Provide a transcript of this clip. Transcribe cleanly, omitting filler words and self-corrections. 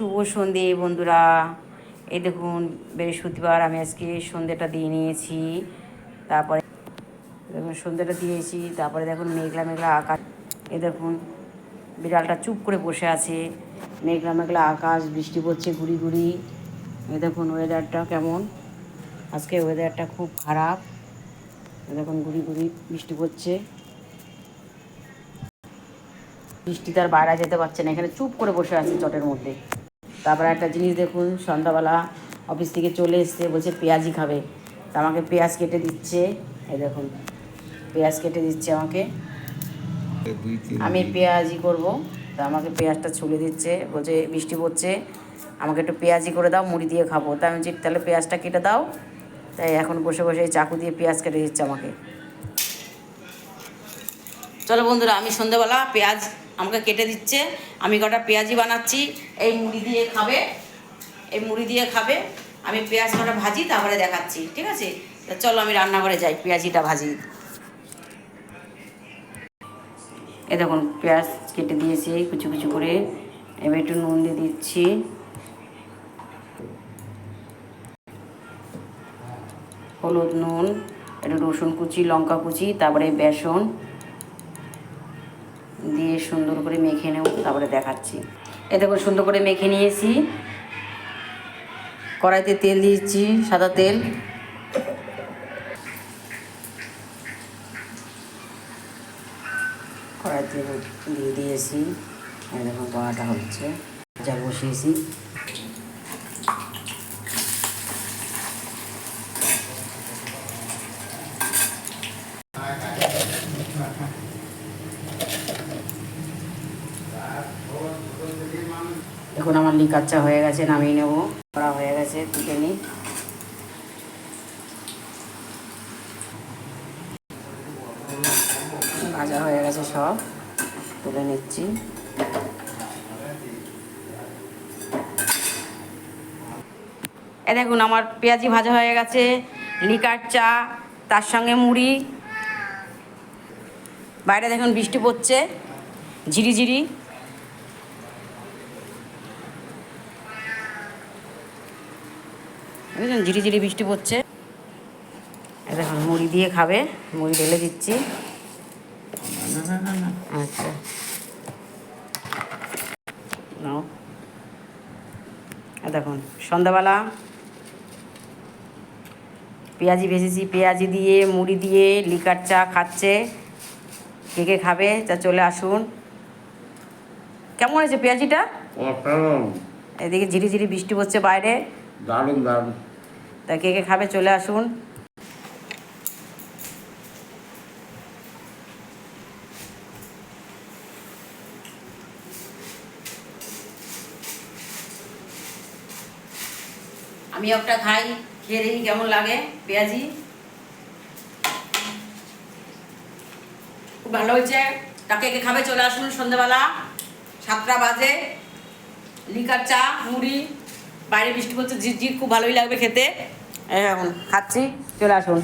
শুভ সন্ধে বন্ধুরা। এই দেখুন বৃহস্পতিবার আমি আজকে সন্ধেটা দিয়ে নিয়েছি। তারপরে দেখুন সন্ধেটা দিয়েছি, তারপরে দেখুন মেঘলা মেঘলা আকাশ। এই দেখুন বিড়ালটা চুপ করে বসে আছে। মেঘলা মেঘলা আকাশ, বৃষ্টি পড়ছে গুড়ি গুড়ি। এই দেখুন ওয়েদারটা কেমন, আজকে ওয়েদারটা খুব খারাপ। দেখুন গুড়ি গুড়ি বৃষ্টি পড়ছে, বৃষ্টি তার বাইরে যেতে পারছে না, এখানে চুপ করে বসে আছে চটের মধ্যে। তারপরে একটা জিনিস দেখুন, সন্ধ্যাবেলা অফিস থেকে চলে এসছে, বলছে পেঁয়াজি খাবে, তা আমাকে পেঁয়াজ কেটে দিচ্ছে। এই দেখুন পেঁয়াজ কেটে দিচ্ছে আমাকে, আমি পেঁয়াজি করব, তা আমাকে পেঁয়াজটা ছুলে দিচ্ছে, বলছে বৃষ্টি পড়ছে আমাকে একটু পেঁয়াজি করে দাও, মুড়ি দিয়ে খাবো। তা আমি বলছি তাহলে পেঁয়াজটা কেটে দাও। তাই এখন বসে বসে চাকু দিয়ে পেঁয়াজ কেটে দিচ্ছে আমাকে। চলো বন্ধুরা, আমি সন্ধ্যাবেলা পেঁয়াজ আমাকে কেটে দিচ্ছে, আমি কটা পেঁয়াজি বানাচ্ছি, এই মুড়ি দিয়ে খাবে, এই মুড়ি দিয়ে খাবে। আমি পেঁয়াজ কটা ভাজি, তারপরে দেখাচ্ছি, ঠিক আছে? তা চলো আমি রান্নাঘরে যাই, পেঁয়াজিটা ভাজি। এ দেখুন পেঁয়াজ কেটে দিয়েছি কুচু কুচু করে, এবার একটু নুন দিয়ে দিচ্ছি, হলুদ, নুন, একটু রসুন কুচি, লঙ্কা কুচি, তারপরে বেসন দিয়ে সুন্দর করে মেখে নেব, তারপরে দেখাচ্ছি। এ দেখুন সুন্দর করে মেখে নিয়েছি। কড়াইতে তেল দিয়েছি, সাদা তেল। কড়াইতে দিয়ে দিয়েছি, এই দেখুন কড়াটা হচ্ছে, জাল বসিয়েছি। দেখুন আমার লিকাচ্চা হয়ে গেছে, নামিয়ে নেব। করা হয়ে গেছে, তুলে নিই। ভাজা হয়ে গেছে, সব তুলে নিচ্ছি। এ দেখুন আমার পেঁয়াজি ভাজা হয়ে গেছে, লিকার চা, তার সঙ্গে মুড়ি। বাইরে দেখুন বৃষ্টি পড়ছে ঝিরিঝিরি। বুঝলেন, ঝিরিঝিরি বৃষ্টি পড়ছে। দেখুন মুড়ি দিয়ে খাবে, মুড়ি ঢেলে দিচ্ছি। আচ্ছা নাও। দেখুন সন্ধ্যাবেলা পেঁয়াজি ভেজেছি, পেঁয়াজি দিয়ে মুড়ি দিয়ে লিকার চা খাচ্ছে। কে কে খাবে তা চলে আসুন। কেমন হয়েছে পেঁয়াজিটা? এদিকে ঝিরিঝিরি বৃষ্টি পড়ছে বাইরে, দারুণ দারুণ। তা কে কে খাবে চলে আসুন। আমি একটা খাই, খেয়ে দেখি কেমন লাগে পেঁয়াজি। খুব ভালো হয়েছে। তাকে কে খাবে চলে আসুন সন্ধ্যাবেলা, 7টা বাজে। লিকার চা, মুড়ি, বাইরে বৃষ্টি পড়ছে ঝিরঝির, খুব ভালোই লাগবে খেতে। এখন খাচ্ছি, চলে আসুন।